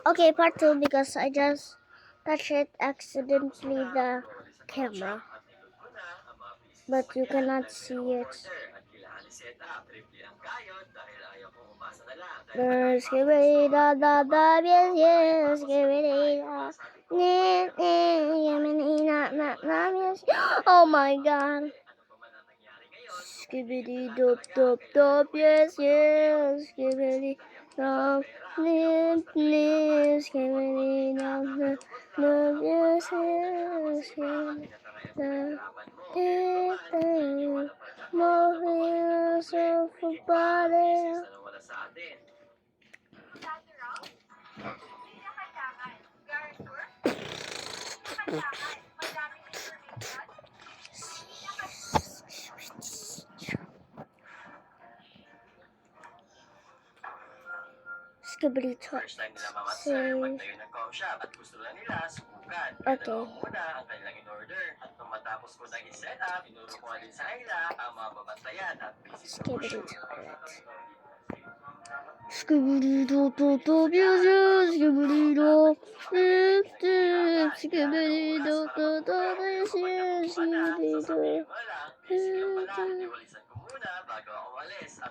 Okay, part 2 because I just touched it accidentally the camera. But you cannot see it. Skibidi da da da yes yes skibidi da yes. Oh my god. Skibidi dop dop dop yes yes skibidi dop nip nip skibidi dop dop yes yes skibidi dop more heroes of a body. Skibidi top. Say. Okay. Skibidi toilet. Skibidi dop dop dop yes yes skibidi dop dip dip skibidi dop dop dop yes yes skibidi dop dip dip.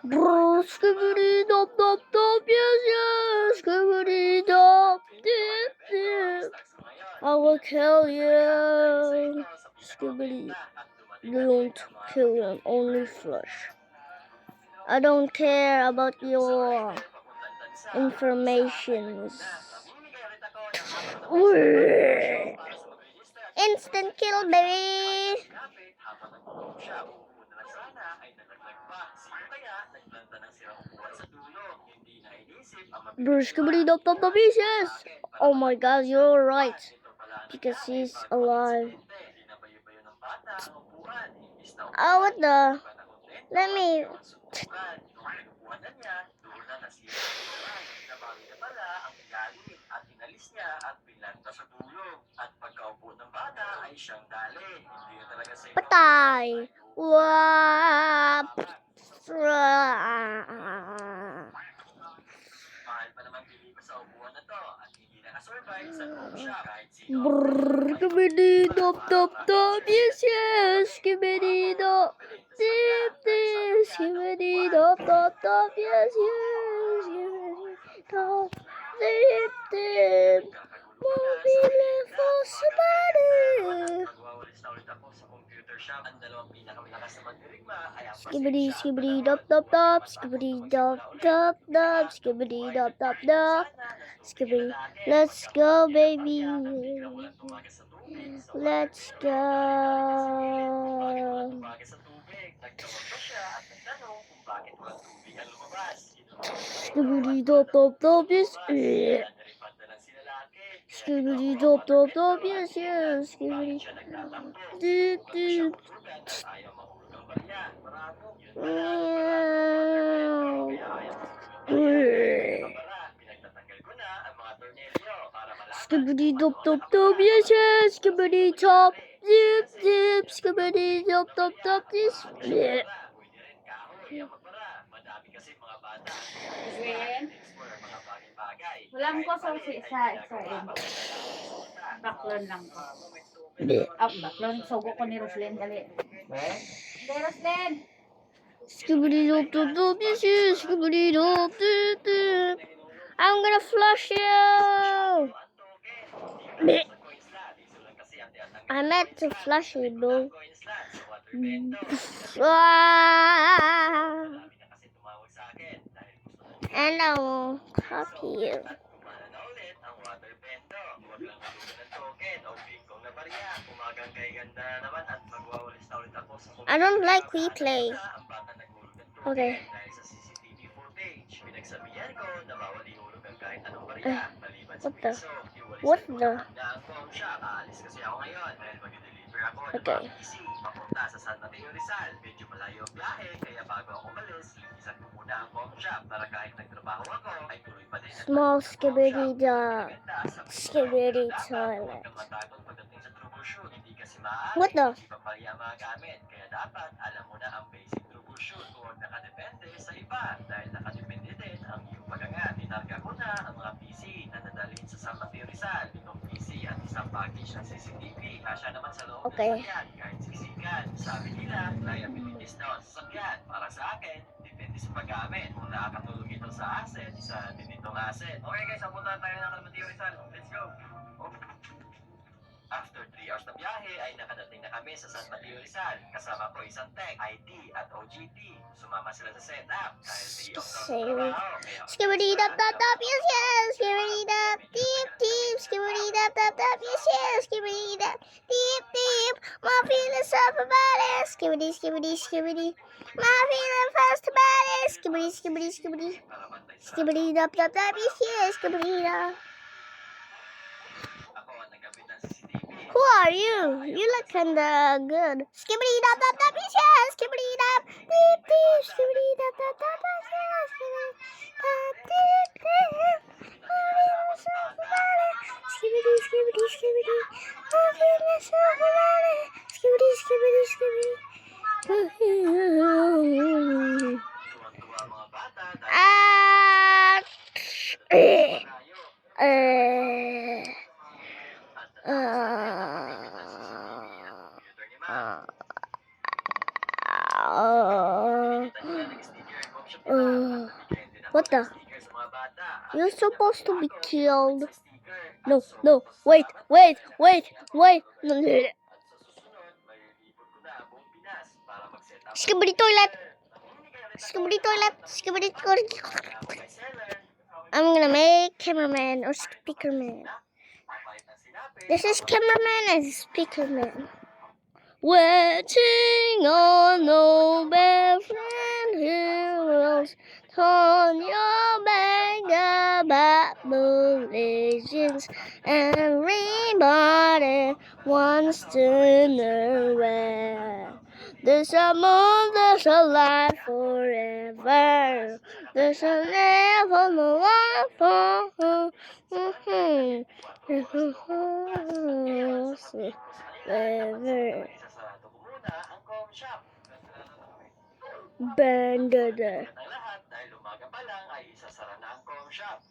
Bro, skibidi dop dop dop yes yes skibidi dop dip dip. I will kill you. Skibidi. Don't kill him, only flush. I don't care about your informations. Instant kill, baby. Bruce Skibidi dop dop dop yes. Oh my god, you're right. Because he's alive. Oh, what the? Let me. Patay! Wow! Brrr, skibidi dop dop dop yes yes skibidi dop dip dip skibidi dop dop dop yes yes skibidi dop dip dip mobile for somebody. Skibidi skibidi dop dop dop skibidi dop dop dop skibidi dop dop dop skibidi. Let's go, baby. Let's go. Skibidi dop dop dop yes. Skibidi dop dop dop yes yes skibidi dip dip. Skibidi dop dop dop yes yes skibidi top dip dip skibidi dop dop dop yes. Walang ko sa Israel. Baklon lang ko. Baklon. Sogo ko ni Roslyn. Dali. Dali, Roslyn! Skibidi dop dop dop yes yes skibidi dop dip dip. I'm gonna flush you. I meant to flush you, bro. And I will copy you. I don't like replay. Okay. What the? What the? Okay. Small skibidi dog. Skibidi toilet. What the? Rizal, itong PC at isang package ng CCTV. Kasya naman sa loob Okay. ng sasakyan, kahit siksikan. Sabi nila, liabilities daw ang sasakyan. Para sa akin, depende sa paggamit. Kung nakakatulong ito sa asset, isa din itong asset. Okay guys, apunta tayo ng Kalmatio Rizal. Let's go! Oh. After 3 hours na biyahe ay nakadating na kami sa San Mateo Rizal. Kasama ko isang tech, IT at OGT. Sumama sila sa setup dahil day off daw sa trabaho. Skibidi dap dap dap, yes yes. Skibidi dap deep deep. Skibidi dap dap dap, yes yes. Skibidi dap deep deep. My feelings up about it. Skibidi skibidi skibidi. My feelings fast about it. Skibidi skibidi skibidi. Skibidi dap dap dap, yes yes. Skibidi dap. Ako ang nagkabit ng CCTV. Who are you? You look kinda good. Skibidi dap dap dap, yes yes. Skibidi dap deep deep. Skibidi dap dap dap, yes yes. Skibidi dap deep deep. My feelings up about it. Skibidi skibidi skibidi. My feelings up about it. Skibidi skibidi skibidi. Tuwang-tuwa ang mga bata dahil Ah. malayo. At computer ni Ma'am. Kita nila nag-sticker ang home shop ni Ma'am. At nabigyan din ako What the? ng sticker sa mga bata. At You're hindi supposed to be nabago killed. sa sticker. At No, sobrang no, wait, pasalamat wait, ko wait, wait. At sa susunod, may ipon ko na ang buong Pinas para mag-set up. Skibidi toilet. Hindi kayo rin Skibidi toilet. Skibidi toilet. Kaya ako may seller. I'm gonna make cameraman or speaker man. Papayat ng sinabi. This is cameraman and speaker man. Waiting on no bad friend heroes. Turn your back about the legends and everybody wants to know where. There's a moon, there's a light forever. There's a never no life for forever. Isasarado ko muna ang com shop. Bandada. Ang lahat dahil umaga pa lang ay isasara na ang com shop.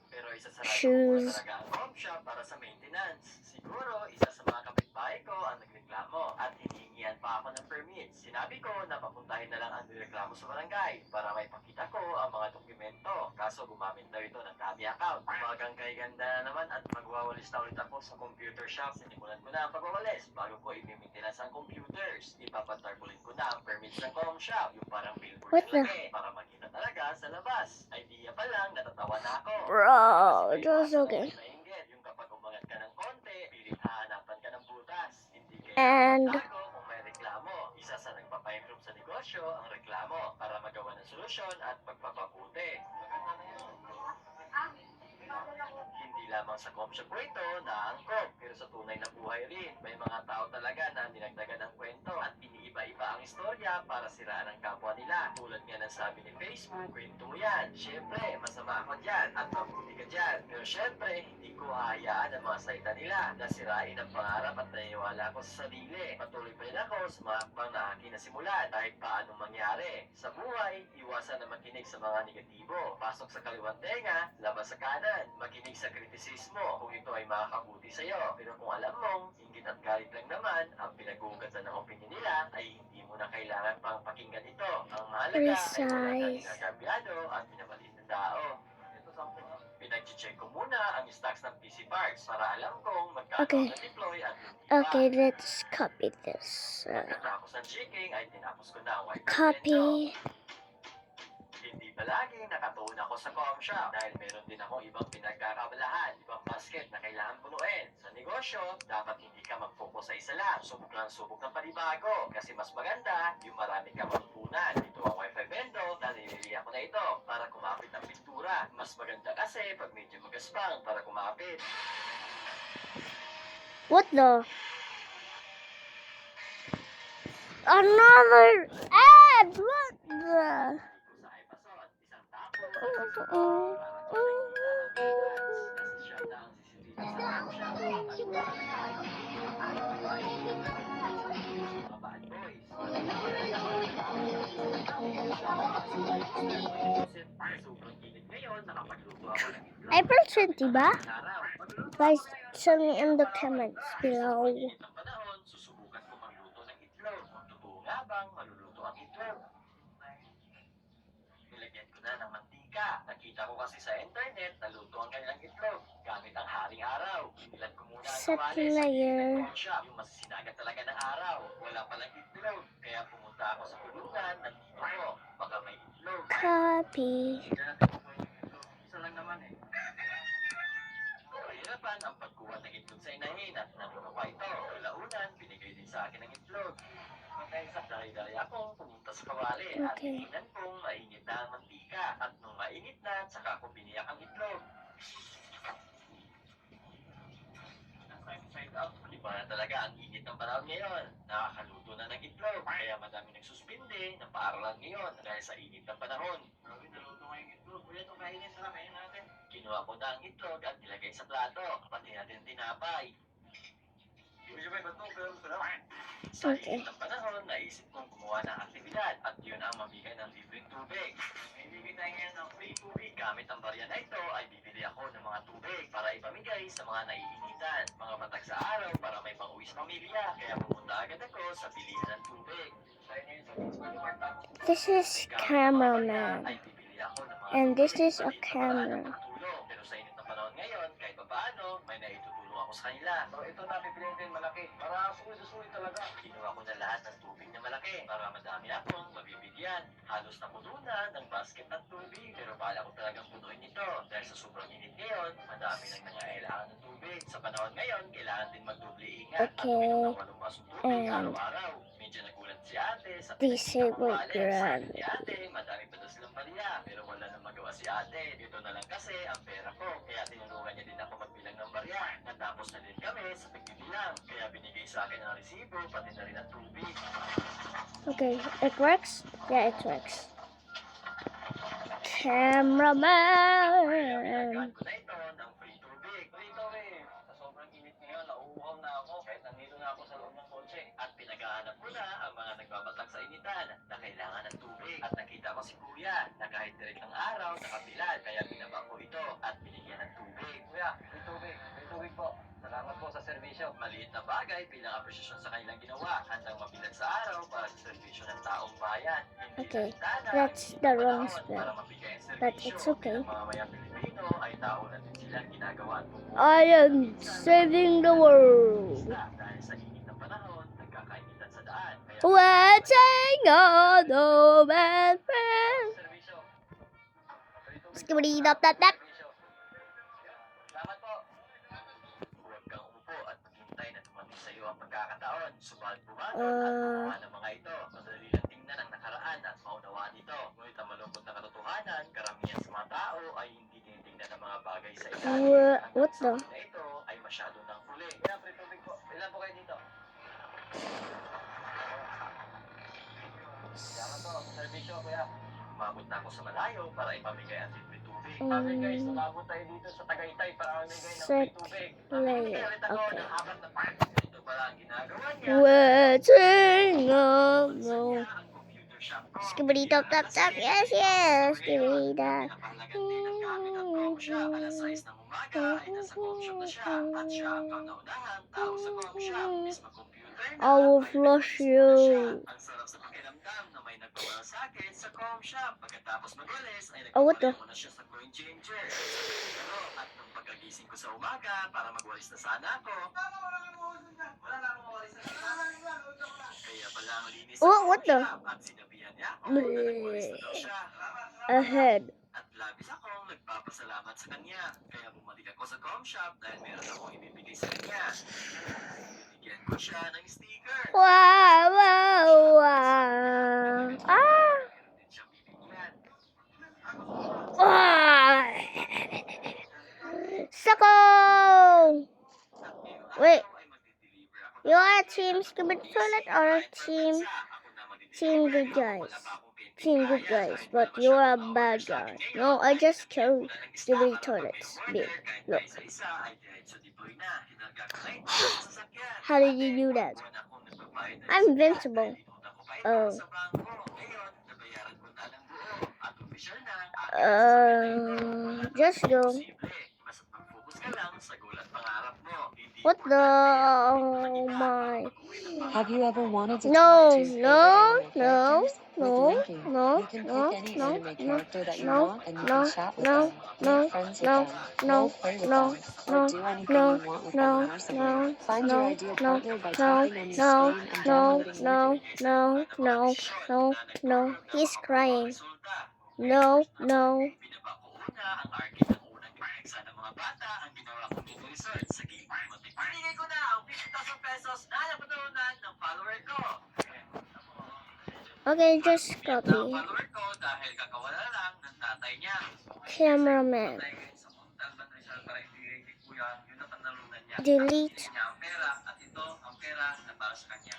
Pero isasarado ko Shoes. muna talaga ang com shop para sa maintenance. Siguro isa sa mga kapitbahay ko ang nagreklamo at hinihingian pa ako ng permit. Sinabi ko na papuntahin na lang ang nireklamo sa barangay para may pakita ko ang mga dokumento. Kaso gumamit daw ito ng dummy account. Umagang kay ganda na naman at magwawalis na ulit ako sa computer shop. Sinimulan ko na ang pagwawalis bago ko i-maintenance ang computers. Ipapatarbulin ko na ang permits ng com shop. Yung parang billboard What the- laki para makita talaga sa labas. Idea pa lang, natatawa na ako. Bro, that's okay. Nainggit, yung kapag umangat ka ng konti, pilit hahanapan ka ng butas. Hindi kaya And- magtago kung may reklamo. Isa sa nagpapa-improve sa negosyo ang reklamo para magawa ng solusyon at pagpapabuti. Hindi lamang sa com shop ko ito na angkop, pero sa tunay na buhay rin. May mga tao talaga na dinagdagan ng kwento at iniiba-iba ang istorya para siraan ang kapwa nila. Tulad nga ng sabi ni Facebook, kwento mo yan. Siyempre, masama ako dyan at mabuti ka dyan. Pero siyempre, hindi ko hahayaan ang mga salita nila na sirain ang pangarap at naniwala ko sa sarili. Patuloy pa rin ako sa mga akbang na aking nasimulan kahit paano mangyari. Sa buhay, iwasan na makinig sa mga negatibo. Pasok sa kaliwang tenga, labas sa kanan. Makinig sa kritisismo kung ito ay makakabuti sa'yo. Pero kung alam mong inggit at galit lang naman ang pinag-uugatan ng opinion nila, ay hindi mo na kailangan pang pakinggan ito. Ang mahalaga ay wala kang Precise. inagabyado at pinamalit na tao. Pinag-check ko muna ang stocks ng PC parts para alam kung magkano Okay. ang na-deploy at hindi Okay, pa. let's copy this. Pagkatapos ng checking ay tinapos ko na ang wifi window. Copy. Hindi palagi nakatuon ako sa com shop dahil meron din akong ibang pinagkakabalahan, ibang basket na kailangan punuin. Sa negosyo, dapat hindi ka mag-focus sa isa lang. Subok lang subok ng panibago kasi mas maganda yung marami kang matutunan. Ito ang wifi window na nilili ako na ito para kumapit ang pintura. Mas maganda kasi pag medyo magaspang para kumapit. What the? Another ad! What the? Sa iPasod, isang tapo, para kasi siya na ang CCTV sa com shop. Mga bad boys. Sobrang init ngayon, nakapagluto ako ng itlog. April 20 ba? Araw. Guys, show me in the comments below. Init ang panahon, susubukan ko magluto ng itlog. Totoo nga bang maluluto ang itlog? Nilagyan ko na ng mantika. Nakita ko kasi sa internet na luto ang kanilang itlog gamit ang haring araw. Inilan ko muna ang Set kawali sa layer. shop. Yung masisinagat talaga ng araw. Wala palang itlog. Kaya pumunta ako sa kulungan ng tito ko. Baka may itlog. Copy. Isa lang naman eh. Kahirapan ang pagkuha ng itlog sa inahin at nanuno pa ito. Kalaunan, binigay din sa akin ang itlog. Dahil sa dali-dali akong pumunta sa kawali at Okay. tingnan kong mainit na ang mantika. At nung mainit na, saka ako biniyak ang itlog. Side up. Iba na talaga ang init ng panahon ngayon. Nakakaluto na ng itlog. Kaya madami nagsuspinde ng paaralan ngayon dahil sa init ng panahon. Grabe, naluto nga yung itlog. Kuya, ito kainin. Sarap, kainin natin. Kinuha ko na ang itlog at nilagay sa plato. Pati natin tinapay. Sa Okay. init ng panahon, naisip kong gumawa ng aktibidad at yun ang mamigay ng libreng tubig. May bibigay ngayon ng free tubig. Gamit ang barya na ito ay bibili ako ng mga tubig para ipamigay sa mga naiinitan, mga batag sa araw para may pang-uwi sa pamilya. Kaya pumunta agad ako sa bilihan ng tubig. This is cameraman. Ay bibili ako ng mga And this tubig is a pati paraan ng camera. pagtulong. Pero sa init ng panahon ngayon, kahit papaano, may naitutulong ako sa kanila. So ito na pipiliin din malaki. Para sulit talaga. Kinuha ko na lahat ng tubig na malaki para madami akong mabibigyan. Halos napuno na ng basket at tubig. Pero bala ko talagang punuin ito. Dahil sa sobrang init ngayon, madami nang nangailangan ng tubig. Sa panahon ngayon, kailangan din magdoble ingat. Okay. At uminom ng 8 basong tubig And araw-araw. Medyo nagulat si ate sa disable pinagkakawali. grab. Sabi ni ate, madami pa daw silang bariya. Pero wala nang magawa si ate. Ito na lang kasi ang pera ko. Kaya tinulungan niya din ako magbilang ng barya. Natapos na din kami sa pagbibilang. Kaya binigay sa akin ang resibo, pati na rin ang tubig. Okay, it works? Yeah, it works. Cameraman. Ginagaan ko na ito ng free tubig. Dito sa sobrang init ngayon, nauuhaw na ako. Kahit nandito na ako sa loob ng kotse. At pinagahanap ko na ang mga nagbabatak sa initan na kailangan ng tubig. At nakita ko si kuya na kahit direct ng araw, nakabilad. Kaya binaba ko ito at binigyan ng tubig. Kuya, may tubig. May tubig po. Salamat po sa serbisyo. Maliit na bagay bilang apreciation sa kanilang ginawa. Handang mabilad sa araw para sa serbisyo ng taong bayan. Hindi Okay, bintana, that's hindi the panahon wrong para spell. mabigay ang But serbisyo. it's okay. Ang mga mayang Pilipino ay tao na din silang ginagawa at bubuo. I am saving the world. Dahil sa init ng panahon, nagkakainitan sa daan. Kaya Waiting on the man friend. serbisyo. Skibidi dop dop dop. Salamat po. Huwag kang umupo at maghintay na dumating sa iyo ang pagkakataon. Subalit bumangon at gumawa ng mga ito. Madali lang tingnan ang nakaraan at maunawaan ito. Ngunit ang malungkot na katotohanan, karamihan sa mga tao ay hindi tinitingnan ang mga bagay sa ilalim. What the? Ang na ito ay masyado ng huli. Kaya pre-tubig po. Ilan po kayo dito? Salamat po. Servisyo, kuya. Umabot na ako sa malayo para ipamigay ang libre tubig. Okay guys, umabot tayo dito sa Tagaytay para mamigay ng free Set tubig. layer. Ulit ako Okay. ng 4 na part. Ito pala ang ginagawa niya. Waiting on the Ang computer shop ko. Skibidi dop dop dop. Yes, yes. Skibidi dop. Pinapahalagan din ang gamit ng com shop. Alas 6 ng umaga ay nasa com shop na siya. At siya ang kauna-unahan tao sa com shop. Mismo computer na. I will flush you. Ang sarap sa pakiramdam na may nagpawala sa akin sa com shop. Pagkatapos mag-alis ay Oh, what the? nagpapalit mo na siya sa coin changer. Pero at nung pagkagising ko sa umaga para magwalis na sana ako, wala na akong mawalis na sana. Kaya pala ang linis sa Oh, what com the? shop at sinabihan niya ako na nagwalis na daw siya. Ahead. At labis akong nagpapasalamat sa kanya. Kaya bumalik ako sa com shop dahil meron akong ibibigay sa kanya. Binigyan ko siya ng sticker. Wow, wow, wow. Ah. Meron din siyang bibigyan. Ah. Sucko! At ngayong Wait. araw ay magdi-deliver ako You are team Skibidi Toilet or team Good Guys? Team Good Guys, but you are a bad guy. No, I just killed Skibidi Toilets. Big. Look. How did you do that? I'm invincible. Oh. Just go. Sa gulat pangarap mo, hindi What importante the? ang Oh my. Have you ever wanted to No, talk to your no, favorite anime no, characters? With no, Linky, no, you can no, pick any no, anime no, character that you no, want and you no, can chat with no, them, no, make friends with no, them, no, role play with no, them, no, or do anything no, you want with no, them immersively. no, Find your no, ideal no, partner by no, tapping on your no, screen and downloading no, Linky. no, no, no, no. He's crying. No, no. Binabakuuna ang arcade ng unang pinagsa ng mga bata ang ginawa kong Google Resort sa Game Matic. Pinigay ko na ang 50,000 pesos na napatunan ng follower ko. Okay, just Ang copy. follower ko dahil kakawala lang ng tatay niya. Cameraman. Patay ngayon sa Montal Rizal para ibigay kay Kuya yun ang nalunan niya. Delete. Binigyan niya ang pera at ito ang pera na para sa kanya.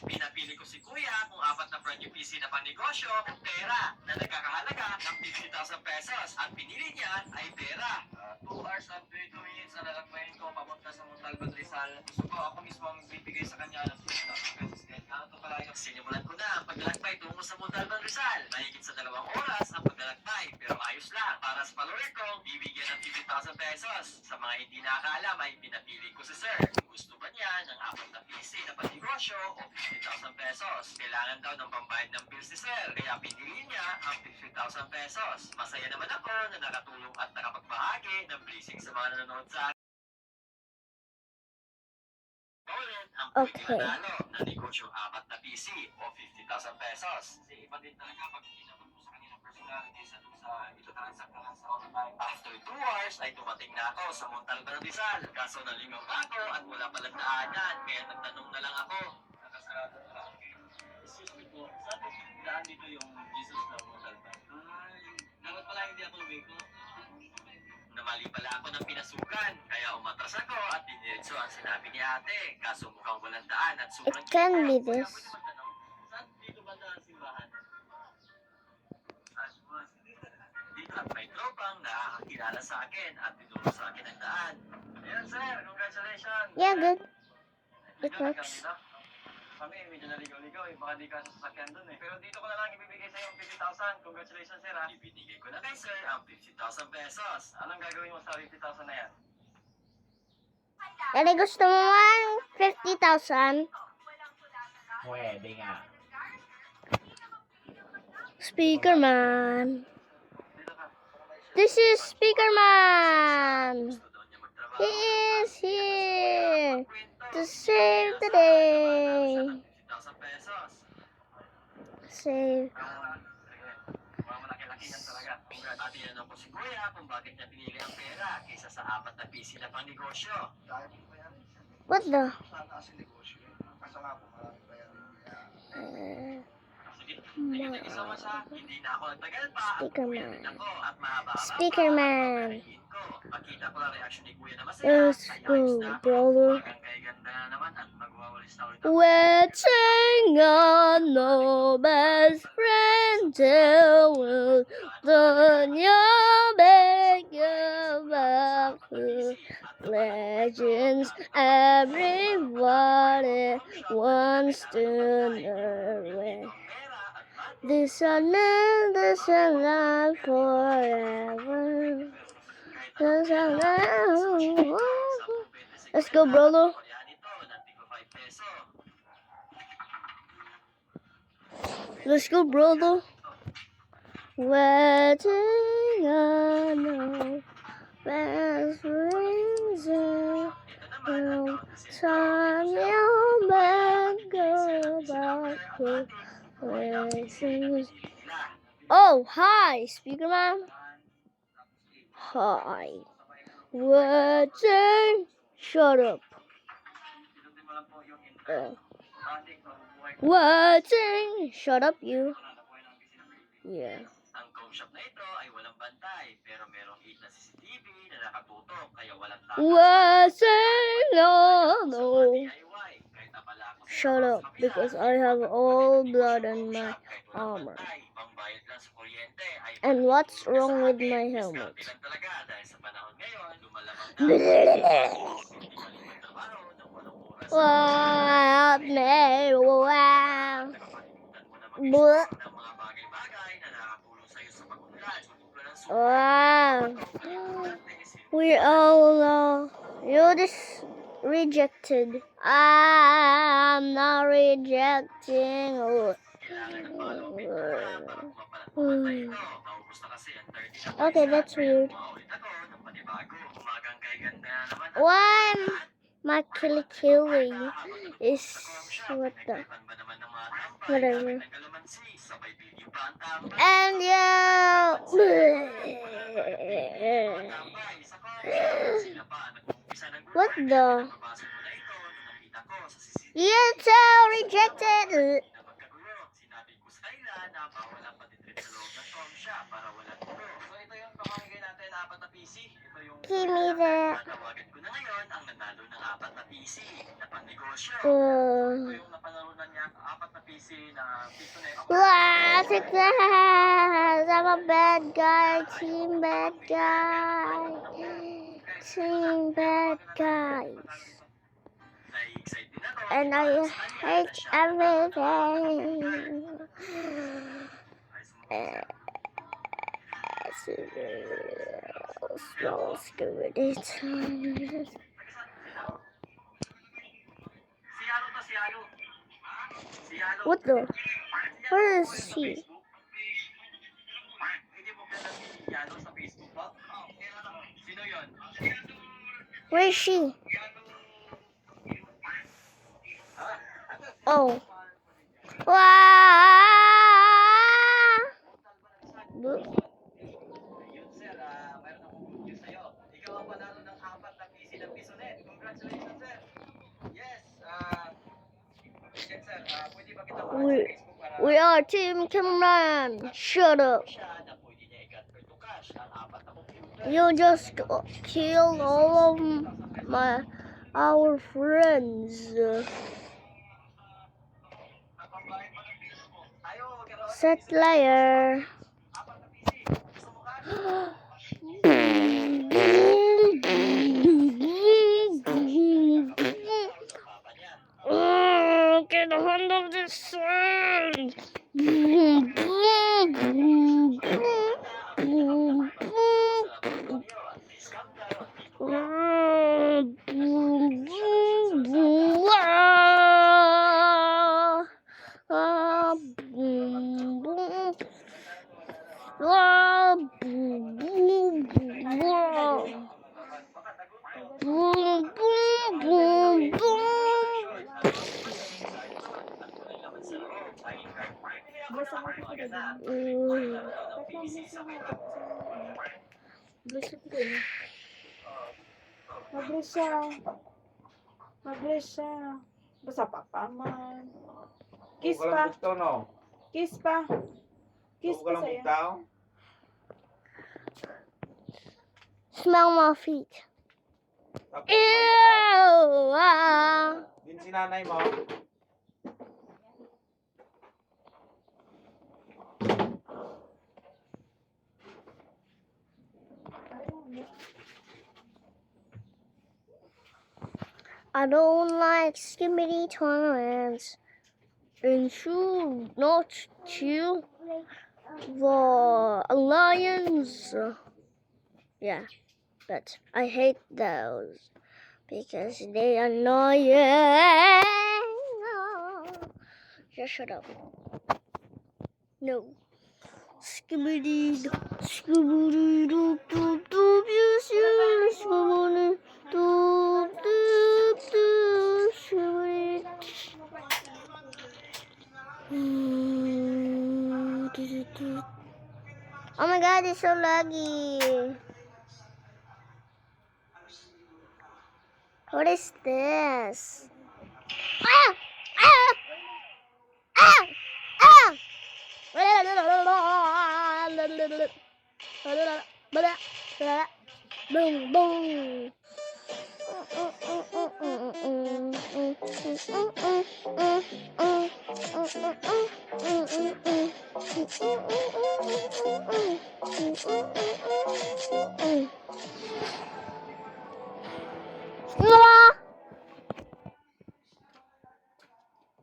Pinapili ko si Kuya kung apat na brand new PC na panegosyo o pera na nagkakahalaga ng 50,000 pesos. Ang pinili niya ay pera. 2 hours and 22 minutes na lalakbayin ko papunta sa Montalban Rizal. Gusto ko ako mismo ang bibigay sa kanya ng 50,000 pesos. Kaya ito pala yung sinimulan ko na ang paglalakbay tungo sa Montalban Rizal. Mahigit sa 2 oras ang paglalakbay pero ayos lang. Para sa follower ko, bibigyan ng 50,000 pesos. Sa mga hindi nakakaalam ay pinapili ko si Sir. Kung gusto ba niya ng apat na PC na panegosyo o 50,000 pesos. Kailangan daw ng pambayad ng bills ni Sir. Kaya pinili niya ang 50,000 pesos. Masaya naman ako na nakatulong at nakapagbahagi ng blessing sa mga nanonood sa akin. Ulit ang Okay. manalo na negosyo apat na PC o 50,000 pesos. Kasi iba din talaga pag kinapag mo sa kanilang personality sa ito-transact ka lang sa online. After 2 hours ay dumating na ako sa Montalban Rizal. Kaso nalingaw na ako at wala palang daanan. Kaya nagtanong na lang ako. Nakasarado na lang. Excuse me po, saan po daan dito yung Jesus na Montalban? Dapat pala hindi ako lumiko. Namali pala ako ng pinasukan, kaya umatras ako at diniretso ang sinabi ni ate. Kaso mukhang walang daan at sobrang It can be Kuya, this. pwede magtanong, saan dito ba daan simbahan? Dito at may tropang nakakakilala sa akin at tinuro sa akin ang daan. Ayan sir, congratulations! Yeah, good. It Ikaw, works. dito? Kami, medyo naligaw-ligaw baka di ka sa sasakyan dun Pero dito ko na lang ibibigay sa'yo ang 50,000. Congratulations sir ha. Ibinigay ko na kay sir ang 50,000 pesos. Anong gagawin mo sa 50,000 na yan? Dali, gusto mo man 50,000? Pwede nga. Speaker man. Dito ka. This is Speaker man. Gusto daw niya magtrabaho. He is here to save the day. 50,000 pesos. Save. Mga malaki-laki yan talaga. At tinanong ko si Kuya kung bakit niya pinili ang pera kaysa sa apat na PC na pang negosyo. What the? Sige, tingin na isa mo sa hindi na ako nagtagal pa. At Speaker Kuya man. din ako at mahaba-haba Speaker pa. man. Ko. Makita ko ang reaction ni Kuya na masaya. Let's Ay, go, ayos na. brother. Hanggang kay ganda na naman at magwawalis na ulit ako. Waiting on no best friend till we'll done your beg about the legends. Everybody wants to know where this and not forever. This and not. Let's go, brother. Let's go, brother. Waiting on no best friends. Time you back about the lessons. Oh, hi, Speaker Man. Hi. Waiting. Shut up. Waiting. Shut up, you. Yeah. Ang comm shop na ito ay walang bantay, pero merong 8 na CCTV na nakatutok, kaya walang takas. Waiting on no. DIY, kahit abala ako sa Shut oras up, sa kabila, because I have all hindi ko blood siya in comm my shop, kahit walang armor. bantay, pangbayad lang sa kuryente, ay And what's patutulong wrong sa with akin. my Diskarte helmet? lang talaga dahil sa panahon ngayon, lumalamang na. Bleh. Hindi maliban trabaho ng 8 oras. What me? Wow. Nakapalimutan mo na Bleh. mag-isip ng mga bagay-bagay na nakakatulong sa'yo sa pag-unlad, tulad ng sukat, Wow. pagkakas, We all know you're rejected. I'm not rejecting. Okay, that's weird. Why my killing is what the whatever. And yeah. What the? You too rejected. Give me that. Success! I'm a bad guy, team bad guy. Team bad guys. And I hate everything. Small stupid. What the? Where is he? Where is she? Oh. Wow. Yun sir, mayroon akong good news sa'yo. Ikaw ang panalo ng 4 na PC ng Pisonet. Congratulations sir. Yes, yes sir, pwede ba kita sa Facebook para We are Team Cameron. Shut up. siya na pwede niya i-convert to cash ang 4 na computer. You just killed all of our friends. Set liar. Get a hold of this sword. Mabilis siya. Basta pa man. Kiss pa. Kiss pa. Kiss pa sa'yo. Smell my feet. Ew! Din si nanay mo. I don't like skimmity tournaments. And you not to the Alliance. Yeah, but I hate those because they are annoying. Just shut up. No. Skimmity, skimmity, doop, doop, doop, you see, skimmity, doop, doop, doop, skimmity. Oh my god, it's so laggy. What is this? Ah! Ah! Ah! Ah! Boom, boom.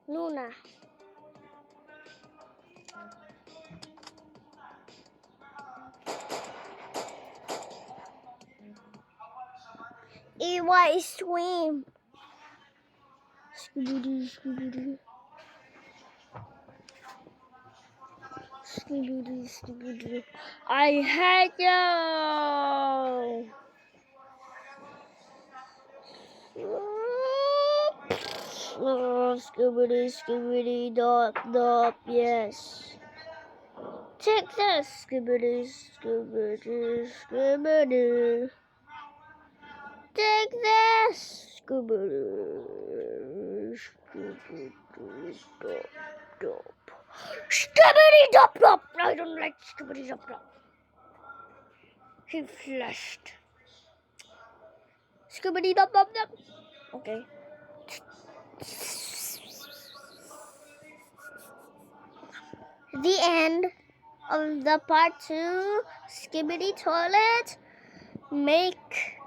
Luna. EY swim. Scooby-Doo, Scooby-Doo. Scooby-Doo, Scooby-Doo. I hate you. Oh, Scooby-Doo, Scooby-Doo, dop, dop, yes. Take this, Scooby-Doo, Scooby-Doo, Scooby-Doo. Take this, Scooby-Doo, Scooby-Doo, dop, dop. Scooby-Doo, dop, dop. I don't like Scooby-Doo, dop, dop. He flushed. Scooby-Doo, dop, dop, dop. Okay. The end of the part 2 Skibidi Toilet. Make